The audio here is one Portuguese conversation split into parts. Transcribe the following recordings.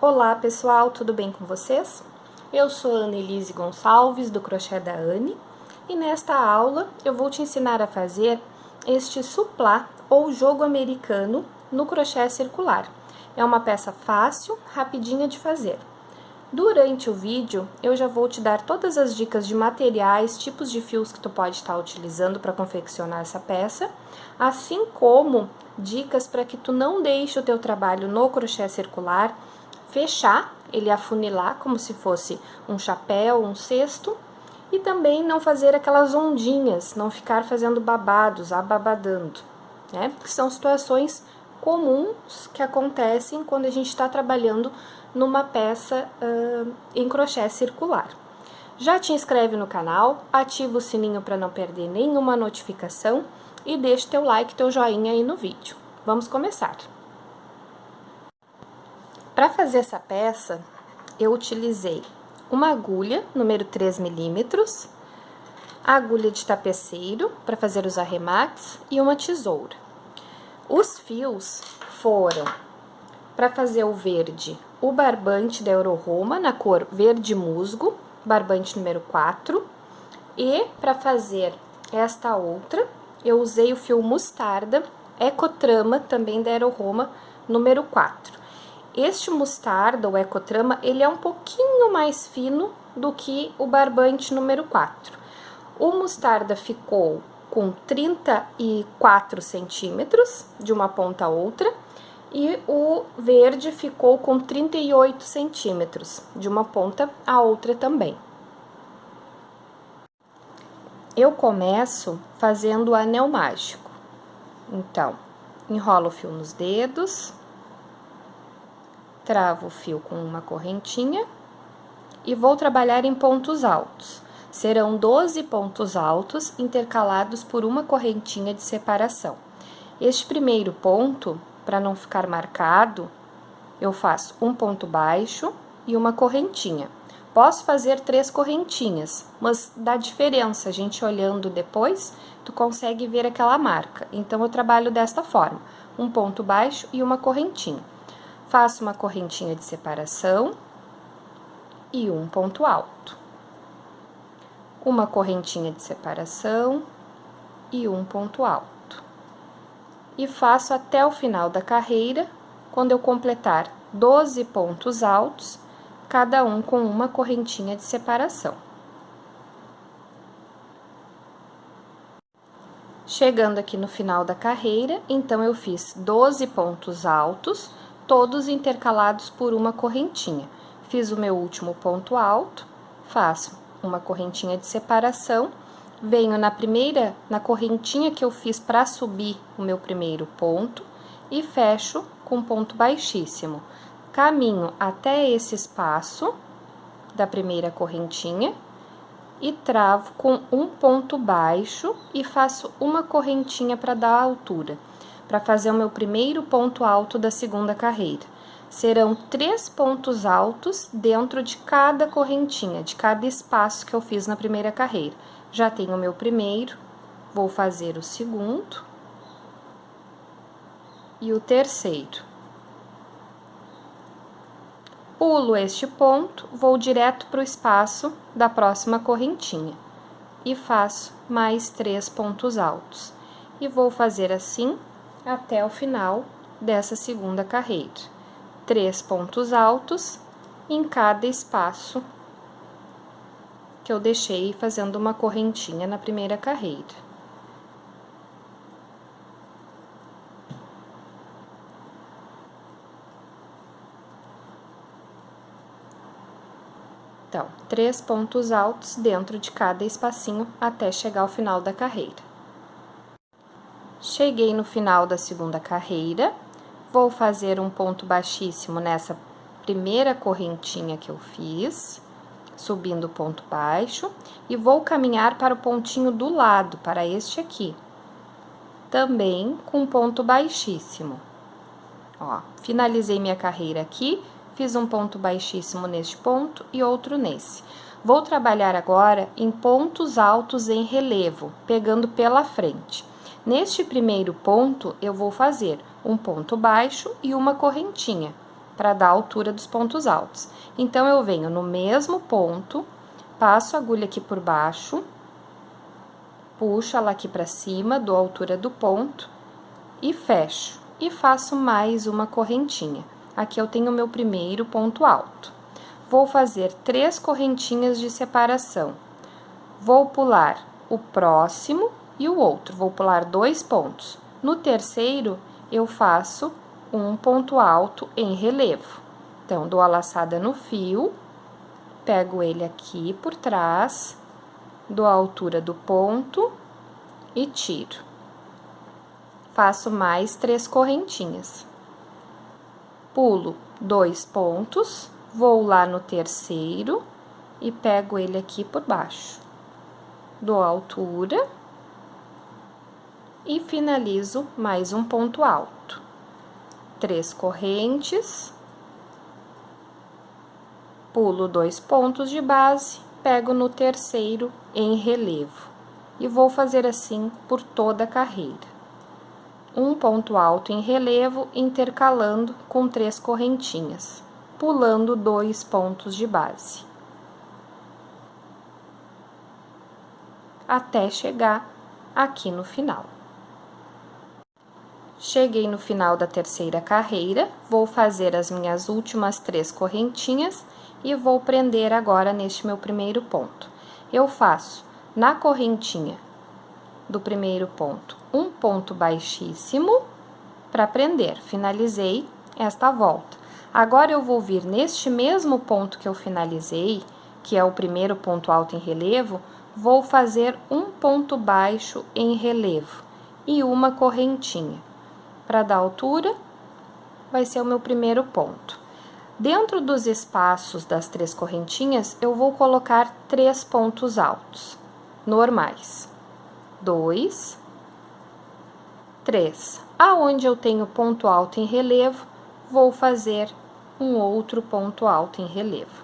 Olá pessoal, tudo bem com vocês? Eu sou a Annelise Gonçalves do Crochê da Anne e nesta aula eu vou te ensinar a fazer este suplá ou jogo americano no crochê circular. É uma peça fácil, rapidinha de fazer. Durante o vídeo eu já vou te dar todas as dicas de materiais, tipos de fios que tu pode estar utilizando para confeccionar essa peça, assim como dicas para que tu não deixe o teu trabalho no crochê circular fechar, ele afunilar como se fosse um chapéu, um cesto, e também não fazer aquelas ondinhas, não ficar fazendo babados, ababadando, né? Porque são situações comuns que acontecem quando a gente está trabalhando numa peça em crochê circular. Já te inscreve no canal, ativa o sininho para não perder nenhuma notificação e deixa teu like, teu joinha aí no vídeo. Vamos começar! Para fazer essa peça, eu utilizei uma agulha, número 3 milímetros, a agulha de tapeceiro para fazer os arremates e uma tesoura. Os fios foram, para fazer o verde, o barbante da Euro-Roma na cor verde musgo, barbante número 4, e para fazer esta outra, eu usei o fio mostarda, Ecotrama, também da Euro-Roma, número 4. Este mostarda, ou ecotrama, ele é um pouquinho mais fino do que o barbante número 4. O mostarda ficou com 34 centímetros de uma ponta a outra e o verde ficou com 38 centímetros de uma ponta a outra também. Eu começo fazendo o anel mágico. Então, enrolo o fio nos dedos, travo o fio com uma correntinha e vou trabalhar em pontos altos. Serão 12 pontos altos intercalados por uma correntinha de separação. Este primeiro ponto, para não ficar marcado, eu faço um ponto baixo e uma correntinha. Posso fazer 3 correntinhas, mas dá diferença, a gente olhando depois, tu consegue ver aquela marca. Então, eu trabalho desta forma, um ponto baixo e uma correntinha. Faço uma correntinha de separação e um ponto alto. Uma correntinha de separação e um ponto alto. E faço até o final da carreira, quando eu completar 12 pontos altos, cada um com uma correntinha de separação. Chegando aqui no final da carreira, então eu fiz 12 pontos altos, todos intercalados por uma correntinha. Fiz o meu último ponto alto, faço uma correntinha de separação, venho na correntinha que eu fiz para subir o meu primeiro ponto e fecho com ponto baixíssimo. Caminho até esse espaço da primeira correntinha e travo com um ponto baixo e faço uma correntinha para dar a altura, para fazer o meu primeiro ponto alto da segunda carreira. Serão 3 pontos altos dentro de cada correntinha, de cada espaço que eu fiz na primeira carreira. Já tenho o meu primeiro, vou fazer o segundo e o terceiro. Pulo este ponto, vou direto para o espaço da próxima correntinha e faço mais 3 pontos altos. E vou fazer assim até o final dessa segunda carreira. 3 pontos altos em cada espaço que eu deixei fazendo uma correntinha na primeira carreira. Então, 3 pontos altos dentro de cada espacinho até chegar ao final da carreira. Cheguei no final da segunda carreira, vou fazer um ponto baixíssimo nessa primeira correntinha que eu fiz, subindo o ponto baixo, e vou caminhar para o pontinho do lado, para este aqui, também com ponto baixíssimo. Ó, finalizei minha carreira aqui, fiz um ponto baixíssimo neste ponto e outro nesse. Vou trabalhar agora em pontos altos em relevo, pegando pela frente. Neste primeiro ponto, eu vou fazer um ponto baixo e uma correntinha. para dar a altura dos pontos altos. Então, eu venho no mesmo ponto, passo a agulha aqui por baixo, puxo ela aqui para cima, dou a altura do ponto e fecho. E faço mais uma correntinha. Aqui eu tenho o meu primeiro ponto alto. Vou fazer 3 correntinhas de separação. Vou pular o próximo e o outro. Vou pular 2 pontos. No terceiro, eu faço um ponto alto em relevo. Então, dou a laçada no fio, pego ele aqui por trás, dou a altura do ponto e tiro. Faço mais 3 correntinhas. Pulo 2 pontos, vou lá no terceiro e pego ele aqui por baixo. Dou a altura e finalizo mais um ponto alto. 3 correntes, pulo 2 pontos de base, pego no terceiro em relevo e vou fazer assim por toda a carreira. Um ponto alto em relevo intercalando com 3 correntinhas, pulando 2 pontos de base, até chegar aqui no final. Cheguei no final da terceira carreira, vou fazer as minhas últimas 3 correntinhas e vou prender agora neste meu primeiro ponto. Eu faço na correntinha do primeiro ponto um ponto baixíssimo para prender. Finalizei esta volta. Agora eu vou vir neste mesmo ponto que eu finalizei, que é o primeiro ponto alto em relevo, vou fazer um ponto baixo em relevo e uma correntinha. Para dar altura, vai ser o meu primeiro ponto. Dentro dos espaços das 3 correntinhas, eu vou colocar 3 pontos altos, normais. 2, 3. Aonde eu tenho ponto alto em relevo, vou fazer um outro ponto alto em relevo.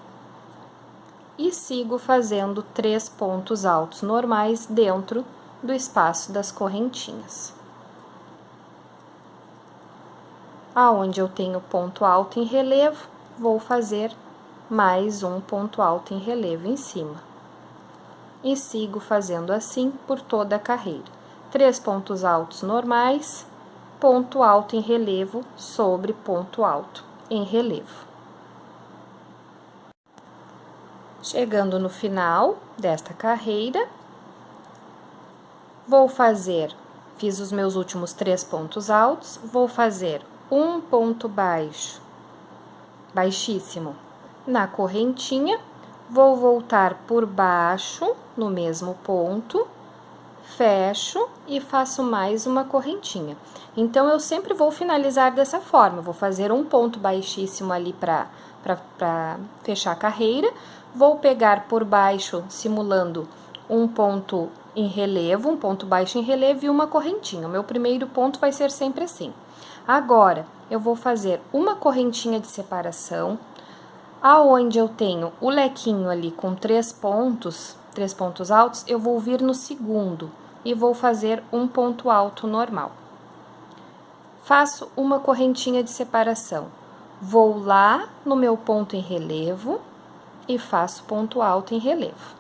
E sigo fazendo 3 pontos altos normais dentro do espaço das correntinhas. Aonde eu tenho ponto alto em relevo, vou fazer mais um ponto alto em relevo em cima. E sigo fazendo assim por toda a carreira. 3 pontos altos normais, ponto alto em relevo sobre ponto alto em relevo. Chegando no final desta carreira, fiz os meus últimos 3 pontos altos, vou fazer um ponto baixíssimo na correntinha, vou voltar por baixo no mesmo ponto, fecho e faço mais uma correntinha. Então, eu sempre vou finalizar dessa forma, eu vou fazer um ponto baixíssimo ali para fechar a carreira, vou pegar por baixo, simulando um ponto em relevo, um ponto baixo em relevo e uma correntinha. O meu primeiro ponto vai ser sempre assim. Agora, eu vou fazer uma correntinha de separação, aonde eu tenho o lequinho ali com 3 pontos altos, eu vou vir no segundo e vou fazer um ponto alto normal. Faço uma correntinha de separação, vou lá no meu ponto em relevo e faço ponto alto em relevo.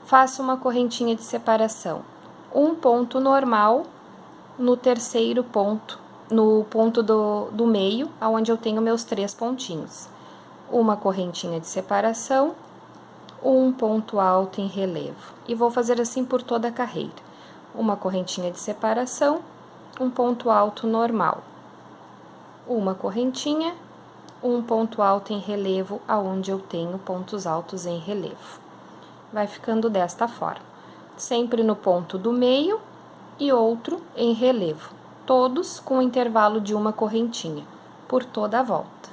Faço uma correntinha de separação, um ponto normal no terceiro ponto, no ponto do meio, onde eu tenho meus 3 pontinhos. Uma correntinha de separação, um ponto alto em relevo. E vou fazer assim por toda a carreira. Uma correntinha de separação, um ponto alto normal. Uma correntinha, um ponto alto em relevo, aonde eu tenho pontos altos em relevo. Vai ficando desta forma. Sempre no ponto do meio e outro em relevo. Todos com intervalo de uma correntinha, por toda a volta.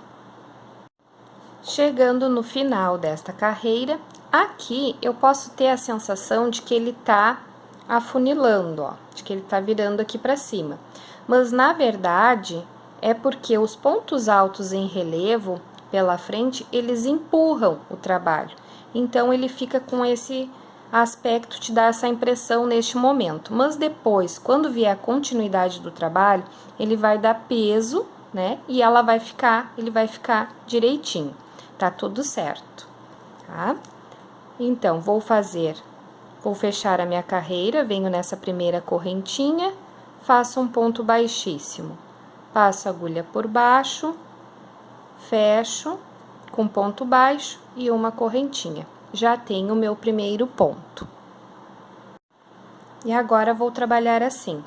Chegando no final desta carreira, aqui eu posso ter a sensação de que ele tá afunilando, ó, de que ele tá virando aqui para cima. Mas, na verdade, é porque os pontos altos em relevo pela frente, eles empurram o trabalho. Então, ele fica com esse aspecto, te dá essa impressão neste momento. Mas depois, quando vier a continuidade do trabalho, ele vai dar peso né? E ele vai ficar direitinho, tá tudo certo, tá? Então, vou fechar a minha carreira, venho nessa primeira correntinha, faço um ponto baixíssimo, passo a agulha por baixo, fecho com ponto baixo e uma correntinha. Já tenho o meu primeiro ponto. E agora vou trabalhar assim: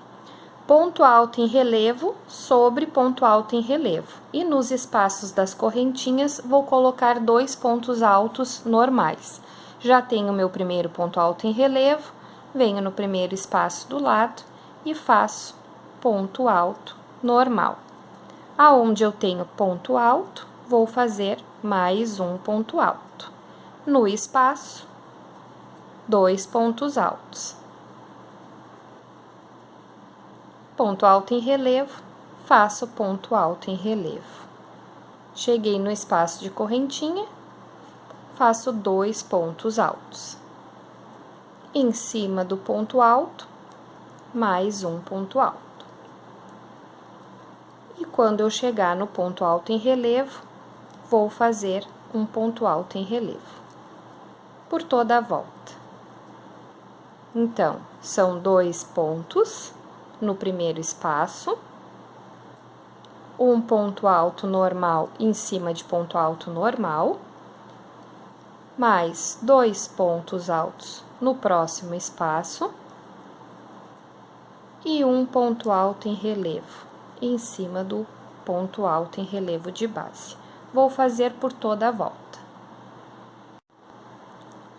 ponto alto em relevo sobre ponto alto em relevo. E nos espaços das correntinhas, vou colocar 2 pontos altos normais. Já tenho meu primeiro ponto alto em relevo, venho no primeiro espaço do lado e faço ponto alto normal. Aonde eu tenho ponto alto, vou fazer mais um ponto alto. No espaço, 2 pontos altos. Ponto alto em relevo, faço ponto alto em relevo. Cheguei no espaço de correntinha, faço 2 pontos altos. Em cima do ponto alto, mais um ponto alto. E quando eu chegar no ponto alto em relevo, vou fazer um ponto alto em relevo por toda a volta. Então, são 2 pontos no primeiro espaço, um ponto alto normal em cima de ponto alto normal, mais 2 pontos altos no próximo espaço e um ponto alto em relevo em cima do ponto alto em relevo de base. Vou fazer por toda a volta.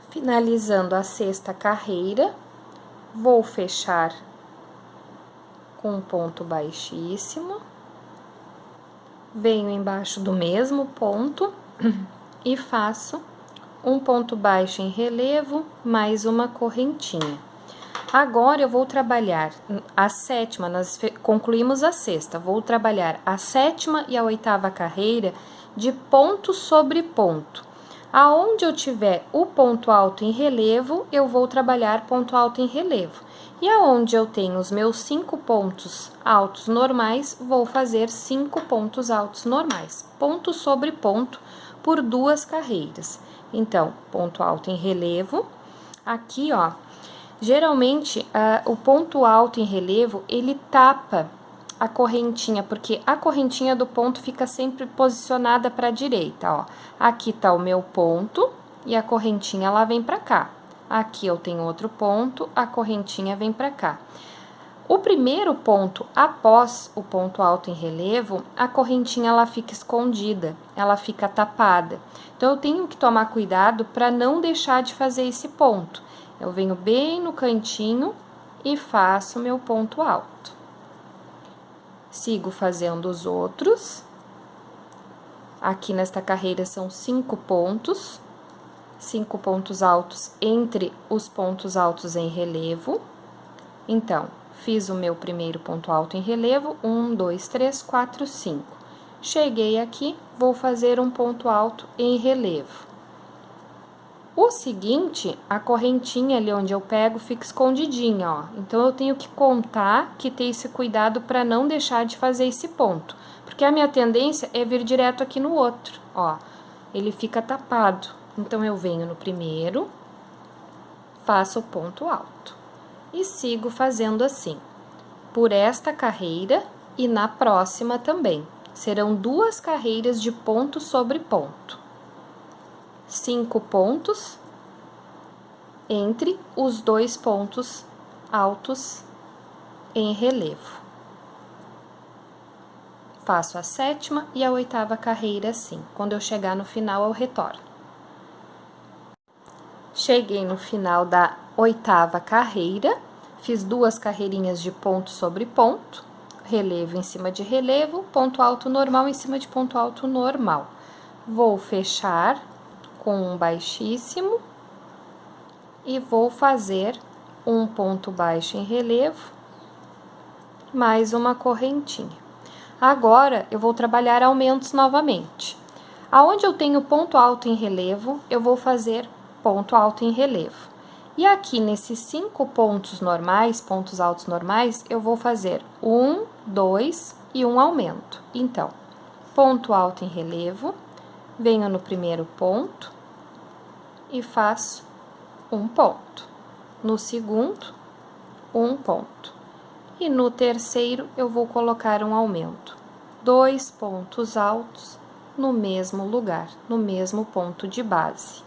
Finalizando a sexta carreira, vou fechar com um ponto baixíssimo, venho embaixo do mesmo ponto e faço um ponto baixo em relevo, mais uma correntinha. Agora, eu vou trabalhar a sétima, nós concluímos a sexta, vou trabalhar a sétima e a oitava carreira de ponto sobre ponto. Aonde eu tiver o ponto alto em relevo, eu vou trabalhar ponto alto em relevo. E aonde eu tenho os meus 5 pontos altos normais, vou fazer 5 pontos altos normais, ponto sobre ponto, por 2 carreiras. Então, ponto alto em relevo, aqui, ó, geralmente, o ponto alto em relevo, ele tapa a correntinha, porque a correntinha do ponto fica sempre posicionada para a direita, ó. Aqui tá o meu ponto e a correntinha ela vem para cá. Aqui eu tenho outro ponto, a correntinha vem para cá. O primeiro ponto, após o ponto alto em relevo, a correntinha ela fica escondida, ela fica tapada. Então, eu tenho que tomar cuidado para não deixar de fazer esse ponto. Eu venho bem no cantinho e faço meu ponto alto. Sigo fazendo os outros. Aqui nesta carreira são 5 pontos. 5 pontos altos entre os pontos altos em relevo. Então, fiz o meu primeiro ponto alto em relevo, 1, 2, 3, 4, 5. Cheguei aqui, vou fazer um ponto alto em relevo. O seguinte, a correntinha ali onde eu pego fica escondidinha, ó. Então, eu tenho que contar, que ter esse cuidado para não deixar de fazer esse ponto. Porque a minha tendência é vir direto aqui no outro, ó. Ele fica tapado. Então, eu venho no primeiro, faço o ponto alto. E sigo fazendo assim, por esta carreira e na próxima também. Serão 2 carreiras de ponto sobre ponto. 5 pontos entre os 2 pontos altos em relevo. Faço a sétima e a oitava carreira assim. Quando eu chegar no final, eu retorno. Cheguei no final da oitava carreira, fiz 2 carreirinhas de ponto sobre ponto, relevo em cima de relevo, ponto alto normal em cima de ponto alto normal. Vou fechar com um baixíssimo e vou fazer um ponto baixo em relevo, mais uma correntinha. Agora, eu vou trabalhar aumentos novamente. Aonde eu tenho ponto alto em relevo, eu vou fazer ponto alto em relevo. E aqui, nesses 5 pontos normais, pontos altos normais, eu vou fazer 1, 2 e um aumento. Então, ponto alto em relevo, venho no primeiro ponto e faço um ponto. No segundo, um ponto. E no terceiro, eu vou colocar um aumento. 2 pontos altos no mesmo lugar, no mesmo ponto de base.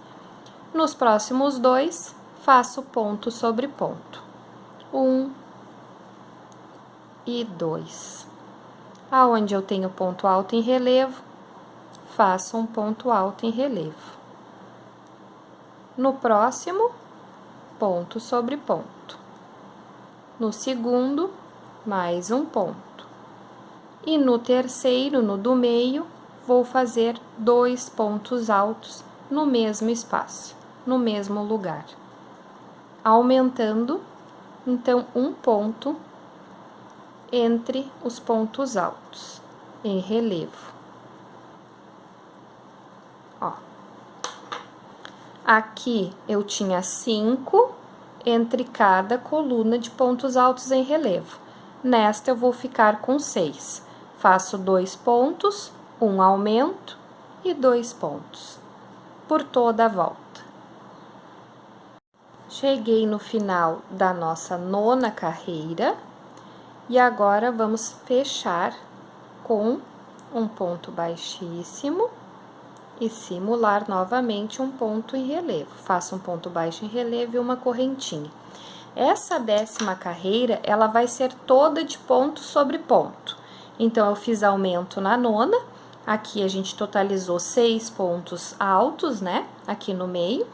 Nos próximos dois, faço ponto sobre ponto. 1 e 2. Aonde eu tenho ponto alto em relevo, faço um ponto alto em relevo. No próximo, ponto sobre ponto. No segundo, mais um ponto. E no terceiro, no do meio, vou fazer 2 pontos altos no mesmo espaço, no mesmo lugar. Aumentando, então, um ponto entre os pontos altos, em relevo. Ó. Aqui eu tinha 5 entre cada coluna de pontos altos em relevo. Nesta eu vou ficar com 6. Faço 2 pontos, um aumento e 2 pontos por toda a volta. Cheguei no final da nossa 9ª carreira e agora vamos fechar com um ponto baixíssimo e simular novamente um ponto em relevo. Faço um ponto baixo em relevo e uma correntinha. Essa 10ª carreira, ela vai ser toda de ponto sobre ponto. Então, eu fiz aumento na 9ª, aqui a gente totalizou 6 pontos altos, né? Aqui no meio,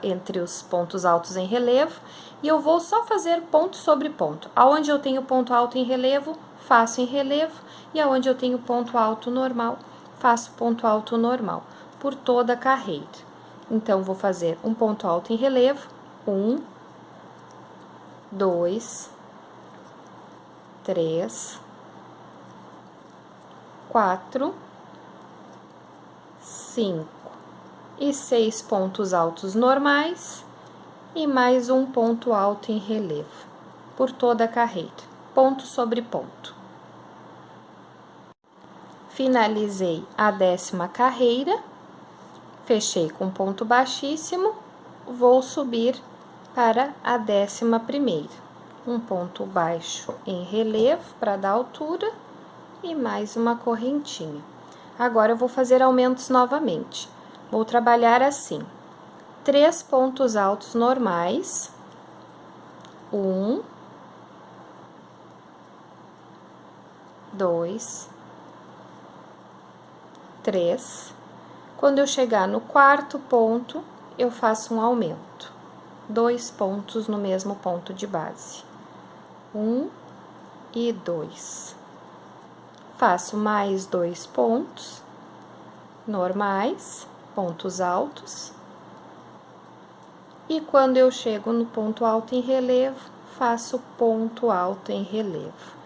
entre os pontos altos em relevo, e eu vou só fazer ponto sobre ponto. Aonde eu tenho ponto alto em relevo, faço em relevo, e aonde eu tenho ponto alto normal, faço ponto alto normal, por toda a carreira. Então, vou fazer um ponto alto em relevo, 1, 2, 3, 4, 5 e 6 pontos altos normais e mais um ponto alto em relevo, por toda a carreira, ponto sobre ponto. Finalizei a 10ª carreira, fechei com ponto baixíssimo, vou subir para a 11ª. Um ponto baixo em relevo para dar altura e mais uma correntinha. Agora eu vou fazer aumentos novamente. Vou trabalhar assim: 3 pontos altos normais, 1, 2, 3. Quando eu chegar no 4º ponto, eu faço um aumento. 2 pontos no mesmo ponto de base. 1 e 2. Faço mais 2 pontos normais, pontos altos. E quando eu chego no ponto alto em relevo, faço ponto alto em relevo.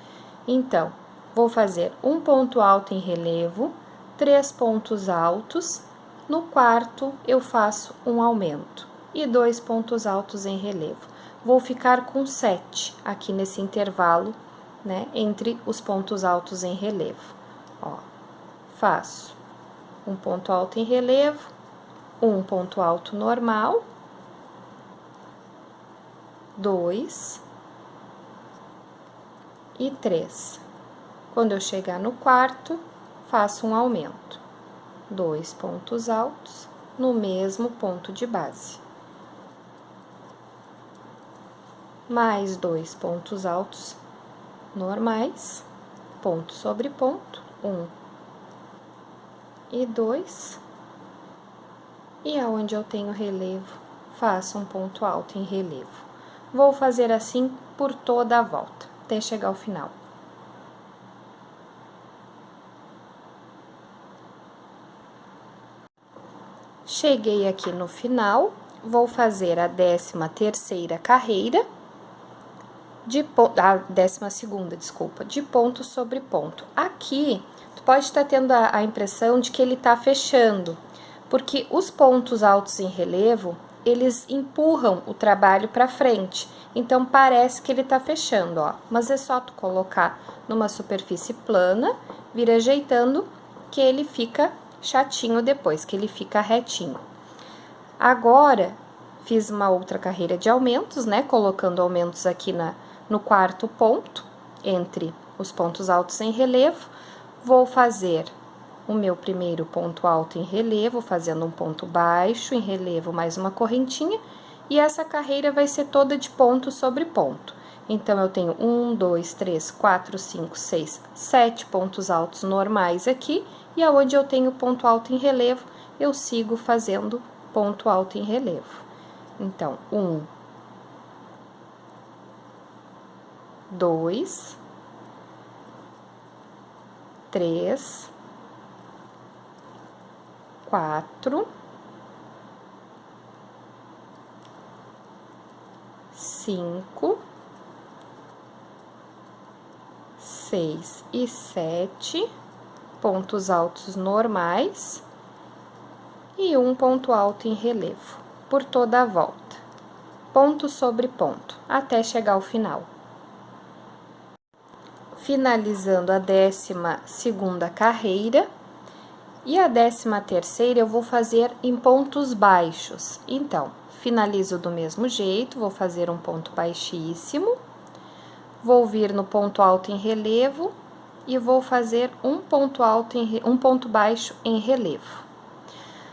Então, vou fazer um ponto alto em relevo, 3 pontos altos. No 4º, eu faço um aumento e 2 pontos altos em relevo. Vou ficar com 7 aqui nesse intervalo, né, entre os pontos altos em relevo. Ó, faço um ponto alto em relevo, um ponto alto normal, 2 e 3. Quando eu chegar no 4º, faço um aumento. 2 pontos altos no mesmo ponto de base. Mais 2 pontos altos normais, ponto sobre ponto, 1 e 2. E aonde eu tenho relevo, faço um ponto alto em relevo. Vou fazer assim por toda a volta, até chegar ao final. Cheguei aqui no final, vou fazer a 13ª carreira, a 12ª, desculpa, de ponto sobre ponto. Aqui, tu pode estar tendo a impressão de que ele tá fechando, porque os pontos altos em relevo, eles empurram o trabalho para frente. Então, parece que ele tá fechando, ó. Mas é só tu colocar numa superfície plana, vir ajeitando, que ele fica chatinho depois, que ele fica retinho. Agora, fiz uma outra carreira de aumentos, né? Colocando aumentos aqui no quarto ponto, entre os pontos altos em relevo. Vou fazer o meu primeiro ponto alto em relevo, fazendo um ponto baixo em relevo, mais uma correntinha, e essa carreira vai ser toda de ponto sobre ponto. Então, eu tenho 1, 2, 3, 4, 5, 6, 7 pontos altos normais aqui, e aonde eu tenho ponto alto em relevo, eu sigo fazendo ponto alto em relevo. Então, 1, 2, 3, 4, 5, 6 e 7 pontos altos normais e um ponto alto em relevo por toda a volta, ponto sobre ponto, até chegar ao final. Finalizando a 12ª carreira, e a 13ª eu vou fazer em pontos baixos. Então, finalizo do mesmo jeito, vou fazer um ponto baixíssimo, vou vir no ponto alto em relevo e vou fazer um ponto baixo em relevo.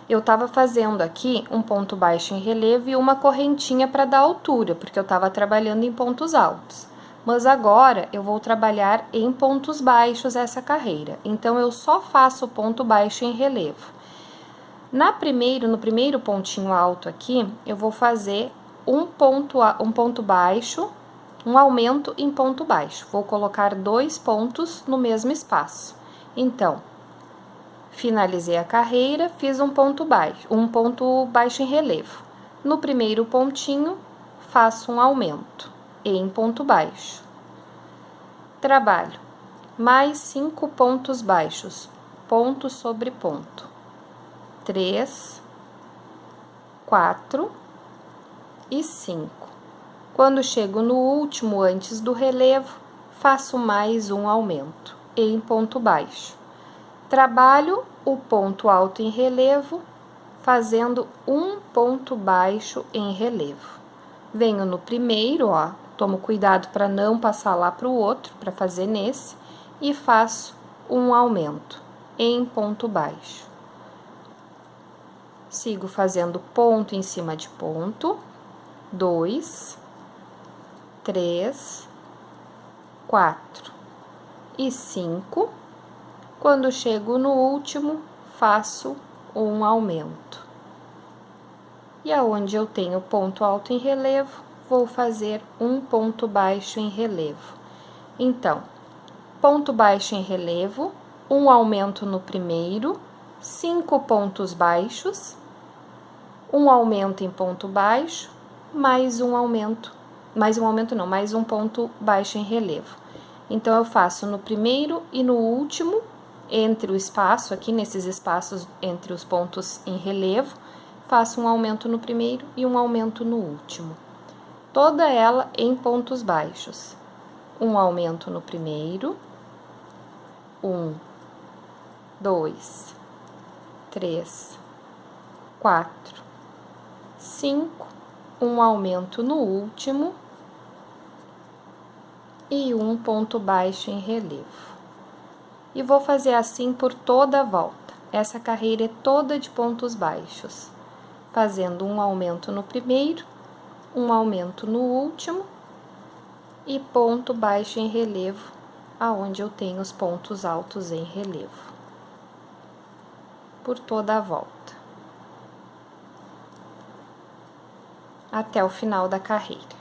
Eu tava fazendo aqui um ponto baixo em relevo e uma correntinha para dar altura, porque eu tava trabalhando em pontos altos. Mas agora eu vou trabalhar em pontos baixos essa carreira, então eu só faço o ponto baixo em relevo. No primeiro pontinho alto aqui, eu vou fazer um ponto baixo, um aumento em ponto baixo. Vou colocar 2 pontos no mesmo espaço. Então, finalizei a carreira, fiz um ponto baixo em relevo. No primeiro pontinho, faço um aumento em ponto baixo. Trabalho mais 5 pontos baixos, ponto sobre ponto. 3, 4 e 5. Quando chego no último, antes do relevo, faço mais um aumento em ponto baixo. Trabalho o ponto alto em relevo, fazendo um ponto baixo em relevo. Venho no primeiro, ó, tomo cuidado para não passar lá para o outro, para fazer nesse, e faço um aumento em ponto baixo. Sigo fazendo ponto em cima de ponto, 2, 3, 4 e 5. Quando chego no último, faço um aumento. E aonde eu tenho ponto alto em relevo, vou fazer um ponto baixo em relevo. Então, ponto baixo em relevo, um aumento no primeiro, 5 pontos baixos, um aumento em ponto baixo, mais um ponto baixo em relevo. Então, eu faço no primeiro e no último, entre o espaço, aqui nesses espaços entre os pontos em relevo, faço um aumento no primeiro e um aumento no último. Toda ela em pontos baixos. Um aumento no primeiro, 1, 2, 3, 4, 5, um aumento no último e um ponto baixo em relevo. E vou fazer assim por toda a volta. Essa carreira é toda de pontos baixos, fazendo um aumento no primeiro, um aumento no último e ponto baixo em relevo, aonde eu tenho os pontos altos em relevo. Por toda a volta. Até o final da carreira.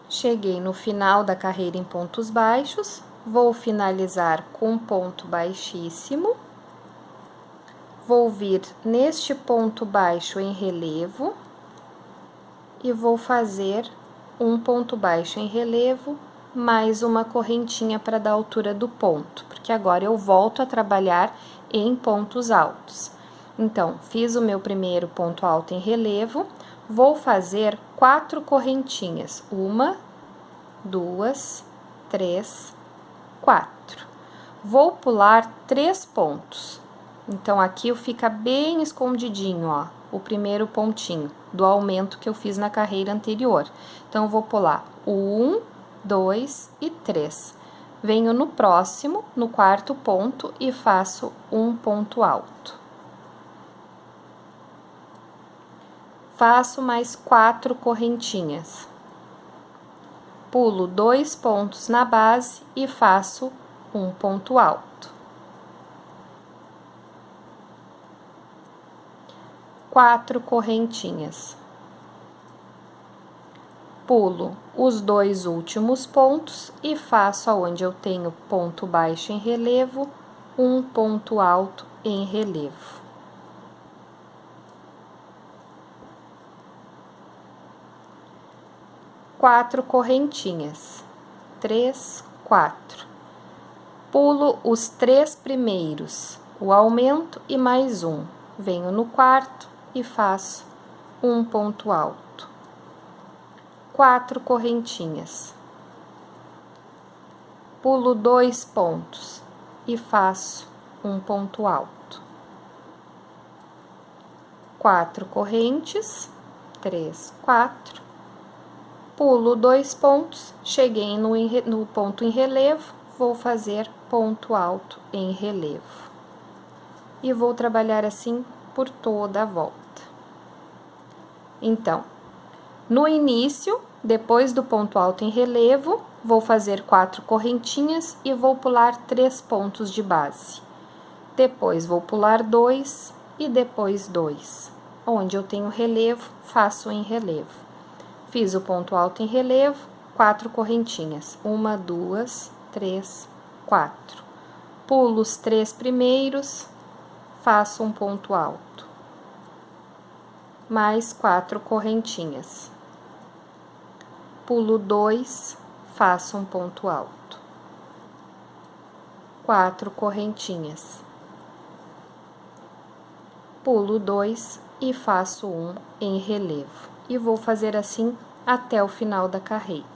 Cheguei no final da carreira em pontos baixos, vou finalizar com um ponto baixíssimo, vou vir neste ponto baixo em relevo e vou fazer um ponto baixo em relevo, mais uma correntinha para dar altura do ponto, porque agora eu volto a trabalhar em pontos altos. Então, fiz o meu primeiro ponto alto em relevo, vou fazer 4 correntinhas. 1, 2, 3, 4. Vou pular 3 pontos. Então, aqui fica bem escondidinho, ó, o primeiro pontinho do aumento que eu fiz na carreira anterior. Então, eu vou pular o 1, 2 e 3. Venho no próximo, no quarto ponto, e faço um ponto alto. Faço mais 4 correntinhas. Pulo 2 pontos na base e faço um ponto alto. 4 correntinhas. Pulo os 2 últimos pontos e faço aonde eu tenho ponto baixo em relevo, um ponto alto em relevo. Quatro correntinhas. 3, 4. Pulo os 3 primeiros, o aumento e mais um. Venho no quarto e faço um ponto alto. 4 correntinhas. Pulo 2 pontos e faço um ponto alto. 4 correntes, 3, 4. Pulo 2 pontos, cheguei no ponto em relevo, vou fazer ponto alto em relevo. E vou trabalhar assim por toda a volta. Então, no início, depois do ponto alto em relevo, vou fazer 4 correntinhas e vou pular 3 pontos de base. Depois, vou pular 2 e depois 2. Onde eu tenho relevo, faço em relevo. Fiz o ponto alto em relevo, 4 correntinhas. 1, 2, 3, 4. Pulo os 3 primeiros, faço um ponto alto. Mais 4 correntinhas. Pulo 2, faço um ponto alto. 4 correntinhas. Pulo 2 e faço um em relevo. E vou fazer assim até o final da carreira.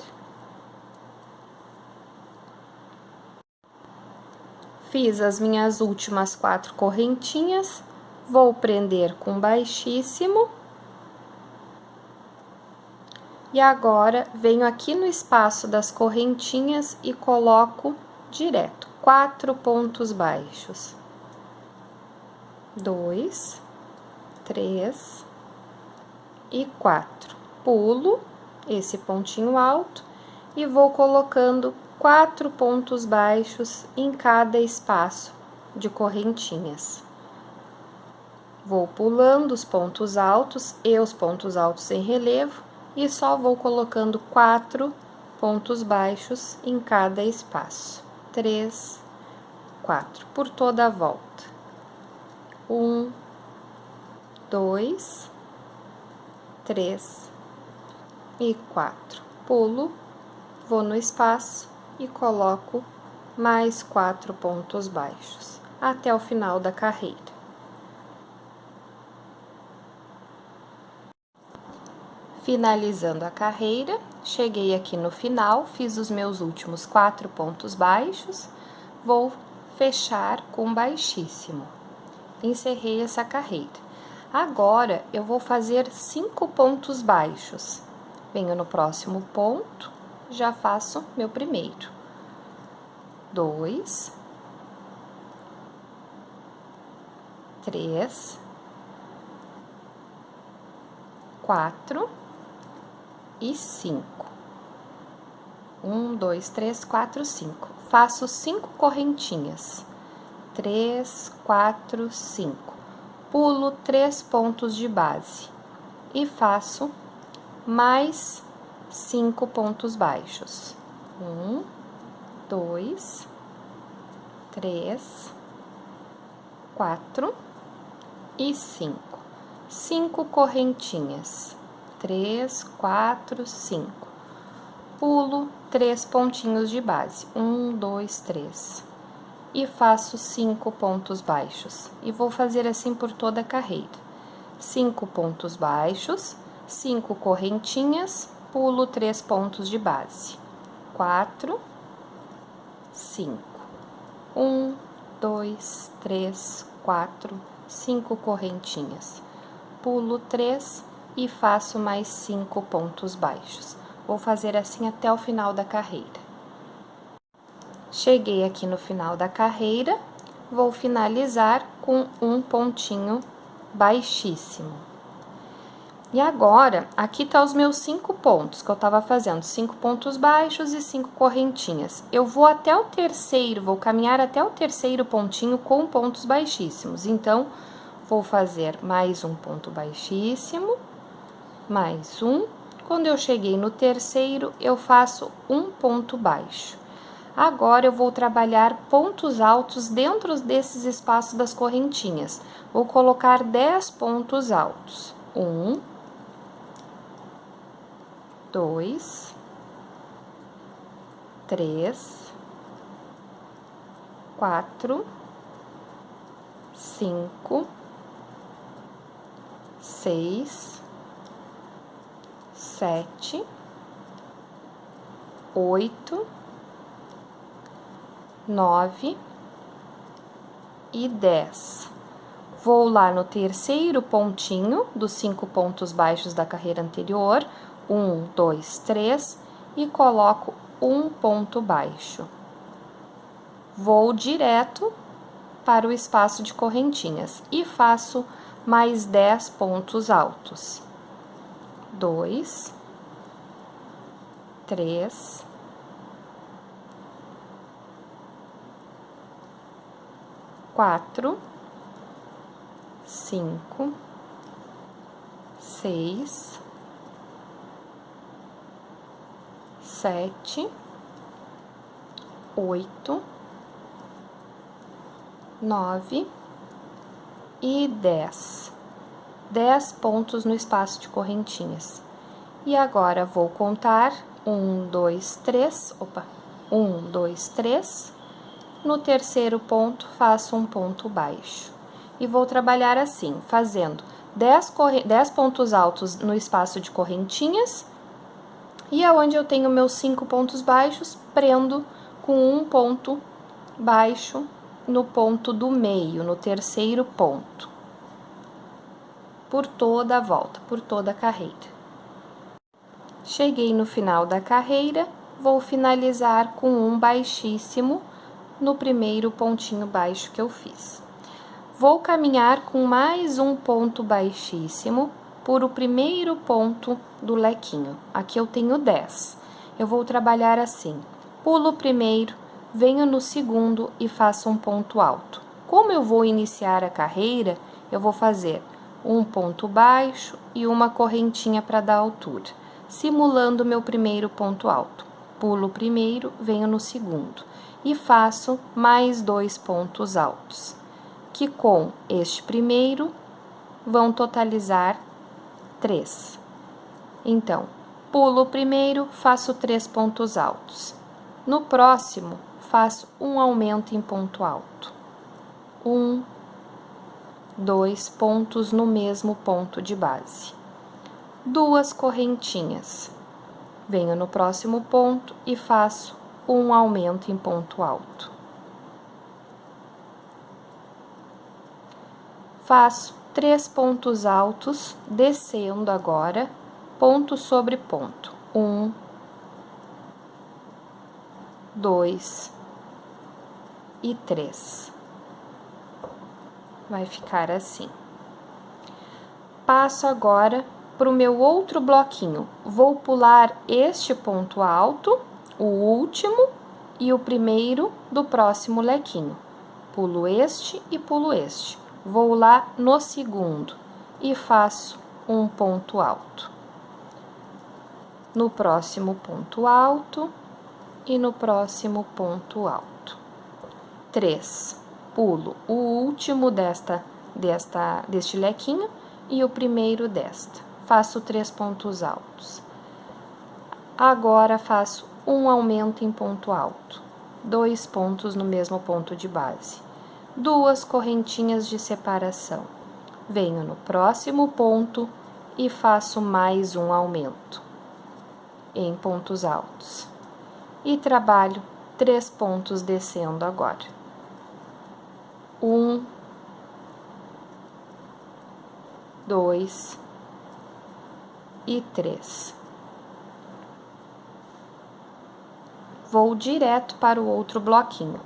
Fiz as minhas últimas 4 correntinhas, vou prender com baixíssimo. E agora, venho aqui no espaço das correntinhas e coloco direto 4 pontos baixos. 2, 3 e 4. Pulo esse pontinho alto e vou colocando 4 pontos baixos em cada espaço de correntinhas. Vou pulando os pontos altos e os pontos altos em relevo e só vou colocando 4 pontos baixos em cada espaço. 3, 4, por toda a volta. 1, 2, 3 e 4. Pulo, vou no espaço e coloco mais 4 pontos baixos, até o final da carreira. Finalizando a carreira, cheguei aqui no final, fiz os meus últimos 4 pontos baixos, vou fechar com baixíssimo. Encerrei essa carreira. Agora, eu vou fazer 5 pontos baixos. Venho no próximo ponto, já faço meu primeiro. 2, 3, 4 e 5. 1, 2, 3, 4, 5. Faço 5 correntinhas. 3, 4, 5. Pulo 3 pontos de base e faço mais 5 pontos baixos. 1, 2, 3, 4 e 5. 5 correntinhas. 3, 4, 5. Pulo 3 pontinhos de base. 1, 2, 3. e faço 5 pontos baixos. E vou fazer assim por toda a carreira. 5 pontos baixos, 5 correntinhas, pulo 3 pontos de base. 4, 5. 1, 2, 3, 4, 5 correntinhas. Pulo 3 e faço mais 5 pontos baixos. Vou fazer assim até o final da carreira. Cheguei aqui no final da carreira, vou finalizar com um pontinho baixíssimo. E agora, aqui tá os meus 5 pontos que eu tava fazendo, 5 pontos baixos e 5 correntinhas. Eu vou até o terceiro, vou caminhar até o terceiro pontinho com pontos baixíssimos. Então, vou fazer mais um ponto baixíssimo, mais um. Quando eu cheguei no terceiro, eu faço um ponto baixo. Agora, eu vou trabalhar pontos altos dentro desses espaços das correntinhas. Vou colocar 10 pontos altos. 1, 2, 3, 4, 5, 6, 7, 8, 9 e 10. Vou lá no terceiro pontinho dos 5 pontos baixos da carreira anterior, 1, 2, 3, e coloco um ponto baixo. Vou direto para o espaço de correntinhas e faço mais 10 pontos altos. 2, 3, 4, 5, 6, 7, 8, 9 e 10. 10 pontos no espaço de correntinhas. E agora vou contar 1, 2, 3, 1, 2, 3. No terceiro ponto, faço um ponto baixo. E vou trabalhar assim, fazendo 10 pontos altos no espaço de correntinhas. E aonde eu tenho meus 5 pontos baixos, prendo com um ponto baixo no ponto do meio, no terceiro ponto. Por toda a volta, por toda a carreira. Cheguei no final da carreira, vou finalizar com um baixíssimo no primeiro pontinho baixo que eu fiz. Vou caminhar com mais um ponto baixíssimo por o primeiro ponto do lequinho. Aqui eu tenho 10. Eu vou trabalhar assim: pulo o primeiro, venho no segundo e faço um ponto alto. Como eu vou iniciar a carreira, eu vou fazer um ponto baixo e uma correntinha para dar altura, simulando meu primeiro ponto alto. Pulo o primeiro, venho no segundo e faço mais 2 pontos altos, que com este primeiro vão totalizar 3. Então, pulo o primeiro, faço 3 pontos altos. No próximo, faço um aumento em ponto alto. 1, 2 pontos no mesmo ponto de base. 2 correntinhas. Venho no próximo ponto e faço um aumento em ponto alto. Faço 3 pontos altos, descendo agora, ponto sobre ponto. 1, 2 e 3. Vai ficar assim. Passo agora para o meu outro bloquinho. Vou pular este ponto alto, o último e o primeiro do próximo lequinho. Pulo este e pulo este. Vou lá no segundo e faço um ponto alto. No próximo ponto alto e no próximo ponto alto. 3. Pulo o último deste lequinho e o primeiro desta. Faço 3 pontos altos. Agora faço um aumento em ponto alto. 2 pontos no mesmo ponto de base, 2 correntinhas de separação. Venho no próximo ponto e faço mais um aumento em pontos altos. E trabalho 3 pontos descendo agora. 1, 2 e 3. Vou direto para o outro bloquinho,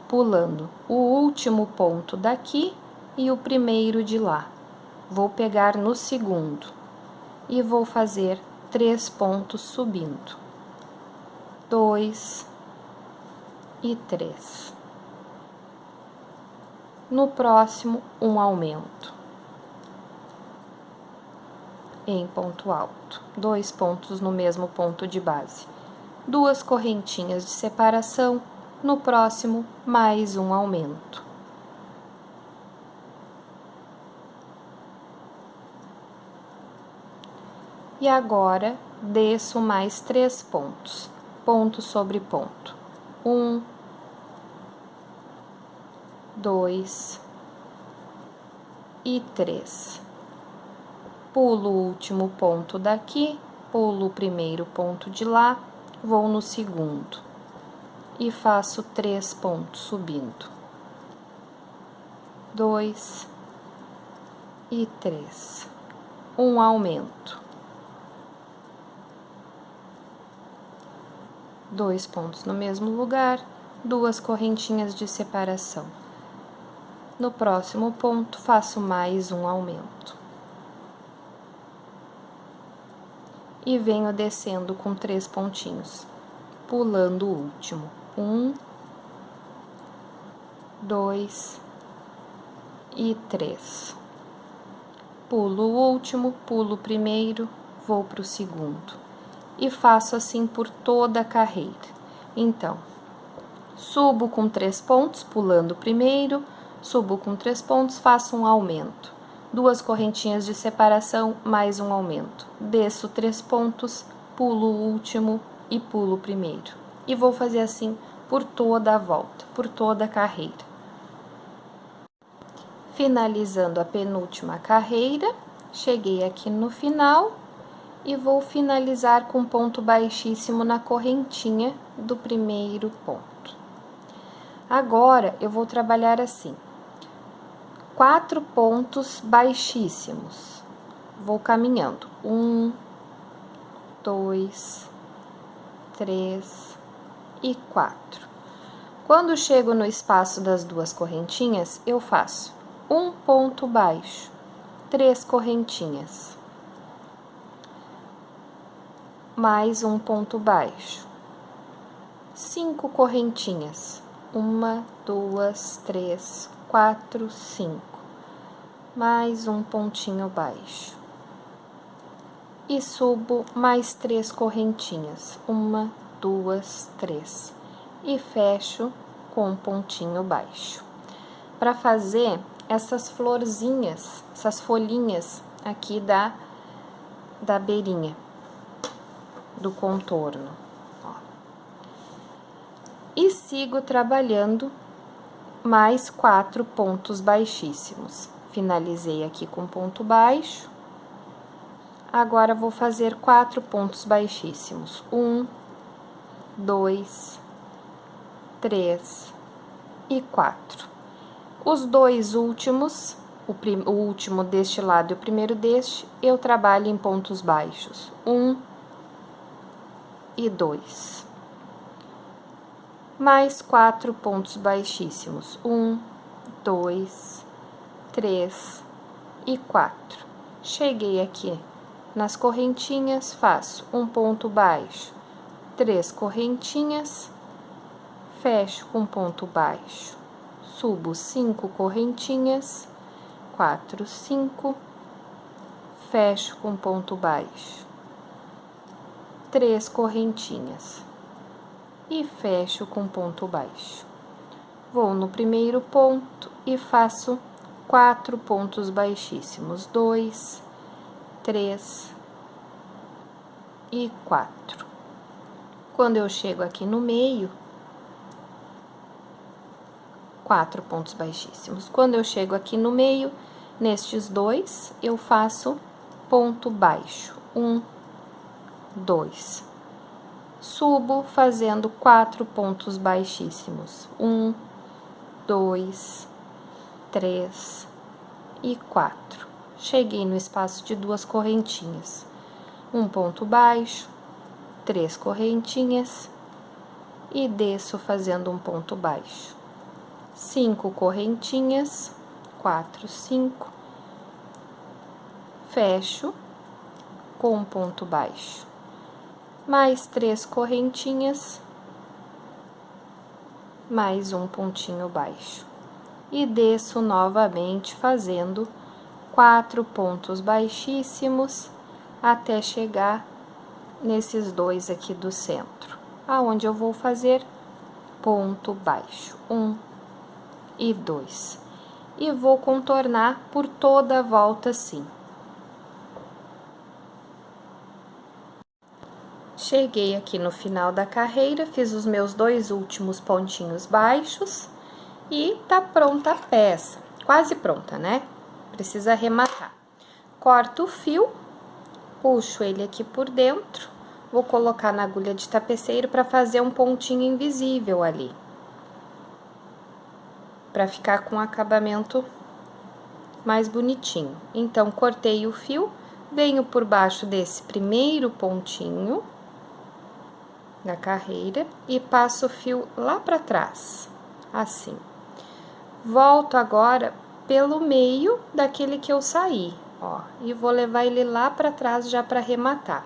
pulando o último ponto daqui e o primeiro de lá. Vou pegar no segundo e vou fazer 3 pontos subindo. 2 e 3. No próximo, um aumento em ponto alto, 2 pontos no mesmo ponto de base, 2 correntinhas de separação, no próximo, mais um aumento. E agora, desço mais 3 pontos, ponto sobre ponto. 1, 2 e 3. Pulo o último ponto daqui, pulo o primeiro ponto de lá, vou no segundo e faço 3 pontos subindo. 2 e 3. Um aumento. 2 pontos no mesmo lugar, 2 correntinhas de separação. No próximo ponto, faço mais um aumento. E venho descendo com 3 pontinhos, pulando o último. 1, 2 e 3. Pulo o último, pulo o primeiro, vou para o segundo. E faço assim por toda a carreira. Então, subo com 3 pontos, pulando o primeiro, subo com 3 pontos, faço um aumento. 2 correntinhas de separação, mais um aumento. Desço 3 pontos, pulo o último e pulo o primeiro. E vou fazer assim por toda a volta, por toda a carreira. Finalizando a penúltima carreira, cheguei aqui no final e vou finalizar com ponto baixíssimo na correntinha do primeiro ponto. Agora, eu vou trabalhar assim. 4 pontos baixíssimos. Vou caminhando. 1, 2, 3 e 4. Quando chego no espaço das 2 correntinhas, eu faço 1 ponto baixo, 3 correntinhas, mais um ponto baixo, 5 correntinhas, 1, 2, 3, 4, 5, mais um pontinho baixo. E subo mais 3 correntinhas, 1, 2, 3, e fecho com um pontinho baixo. Para fazer essas florzinhas, essas folhinhas aqui da beirinha do contorno. Ó. E sigo trabalhando mais 4 pontos baixíssimos. Finalizei aqui com ponto baixo. Agora, vou fazer 4 pontos baixíssimos. 1, 2, 3 e 4. Os 2 últimos, o último deste lado e o primeiro deste, eu trabalho em pontos baixos. 1 e 2. Mais 4 pontos baixíssimos. 1, 2, 3 e 4. Cheguei aqui nas correntinhas, faço um ponto baixo, 3 correntinhas, fecho com ponto baixo, subo 5 correntinhas, 4, 5, fecho com ponto baixo, 3 correntinhas e fecho com ponto baixo. Vou no primeiro ponto e faço 4 pontos baixíssimos, 2, 3 e 4. Quando eu chego aqui no meio, 4 pontos baixíssimos. Quando eu chego aqui no meio, nestes dois, eu faço ponto baixo. 1, 2. Subo fazendo 4 pontos baixíssimos. 1, 2, 3 e 4. Cheguei no espaço de 2 correntinhas. Um ponto baixo, 3 correntinhas e desço fazendo um ponto baixo. 5 correntinhas, 4, 5. Fecho com um ponto baixo. Mais 3 correntinhas, mais um pontinho baixo. E desço novamente fazendo 4 pontos baixíssimos até chegar nesses dois aqui do centro, aonde eu vou fazer ponto baixo, 1 e 2. E vou contornar por toda a volta assim. Cheguei aqui no final da carreira, fiz os meus 2 últimos pontinhos baixos e tá pronta a peça, quase pronta, né? Precisa arrematar. Corto o fio, puxo ele aqui por dentro, vou colocar na agulha de tapeceiro para fazer um pontinho invisível ali, para ficar com um acabamento mais bonitinho. Então, cortei o fio, venho por baixo desse primeiro pontinho da carreira e passo o fio lá para trás, assim. Volto agora pelo meio daquele que eu saí, ó, e vou levar ele lá para trás já para arrematar.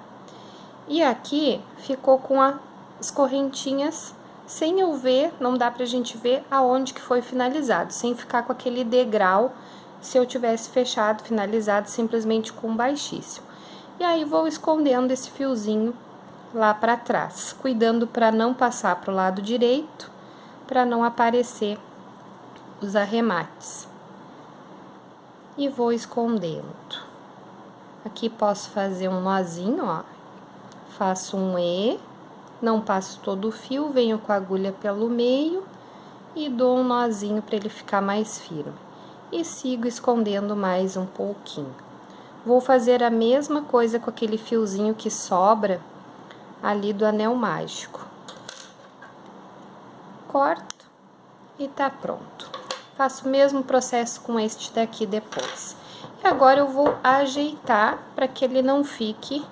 E aqui ficou com as correntinhas sem eu ver, não dá pra gente ver aonde que foi finalizado, sem ficar com aquele degrau se eu tivesse fechado, finalizado simplesmente com baixíssimo. E aí vou escondendo esse fiozinho lá para trás, cuidando para não passar pro lado direito, para não aparecer os arremates. E vou escondendo. Aqui posso fazer um nozinho, ó. Faço um E, não passo todo o fio, venho com a agulha pelo meio e dou um nozinho para ele ficar mais firme. E sigo escondendo mais um pouquinho. Vou fazer a mesma coisa com aquele fiozinho que sobra ali do anel mágico. Corto e tá pronto. Faço o mesmo processo com este daqui depois. E agora eu vou ajeitar para que ele não fique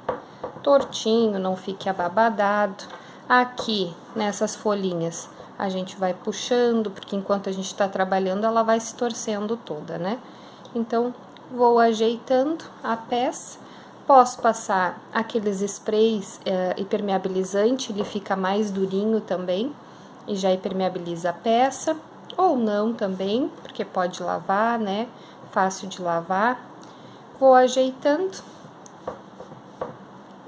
tortinho, não fique ababadado. Aqui, nessas folhinhas, a gente vai puxando, porque enquanto a gente tá trabalhando, ela vai se torcendo toda, né? Então, vou ajeitando a peça. Posso passar aqueles sprays impermeabilizante, ele fica mais durinho também, e já impermeabiliza a peça. Ou não também, porque pode lavar, né? Fácil de lavar. Vou ajeitando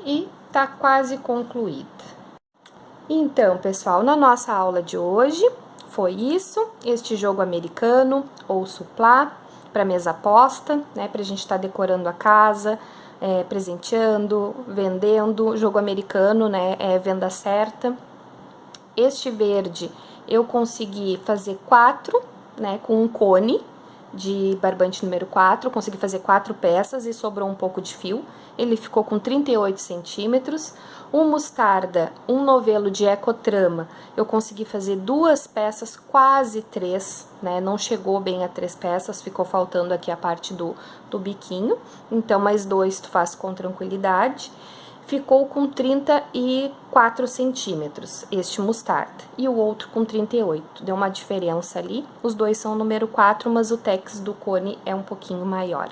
e tá quase concluída. Então, pessoal, na nossa aula de hoje foi isso, este jogo americano ou suplá para mesa posta, né? Pra gente estar decorando a casa, presenteando, vendendo. Jogo americano, né? É venda certa. Este verde eu consegui fazer 4, né, com um cone de barbante número 4, consegui fazer 4 peças e sobrou um pouco de fio. Ele ficou com 38 centímetros. Um mostarda, um novelo de ecotrama, eu consegui fazer 2 peças, quase 3, né, não chegou bem a 3 peças, ficou faltando aqui a parte do biquinho. Então, mais 2 tu faz com tranquilidade. Ficou com 34 centímetros, este mostarda, e o outro com 38, deu uma diferença ali, os dois são número 4, mas o tex do cone é um pouquinho maior,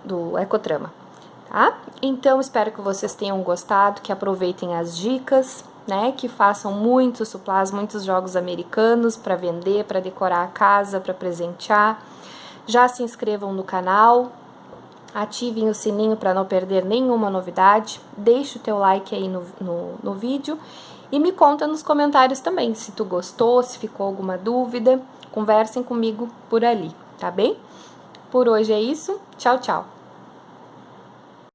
do ecotrama, tá? Então, espero que vocês tenham gostado, que aproveitem as dicas, né, que façam muitos suplás, muitos jogos americanos para vender, para decorar a casa, para presentear. Já se inscrevam no canal, ativem o sininho para não perder nenhuma novidade, deixe o teu like aí no vídeo e me conta nos comentários também se tu gostou, se ficou alguma dúvida, conversem comigo por ali, tá bem? Por hoje é isso, tchau, tchau!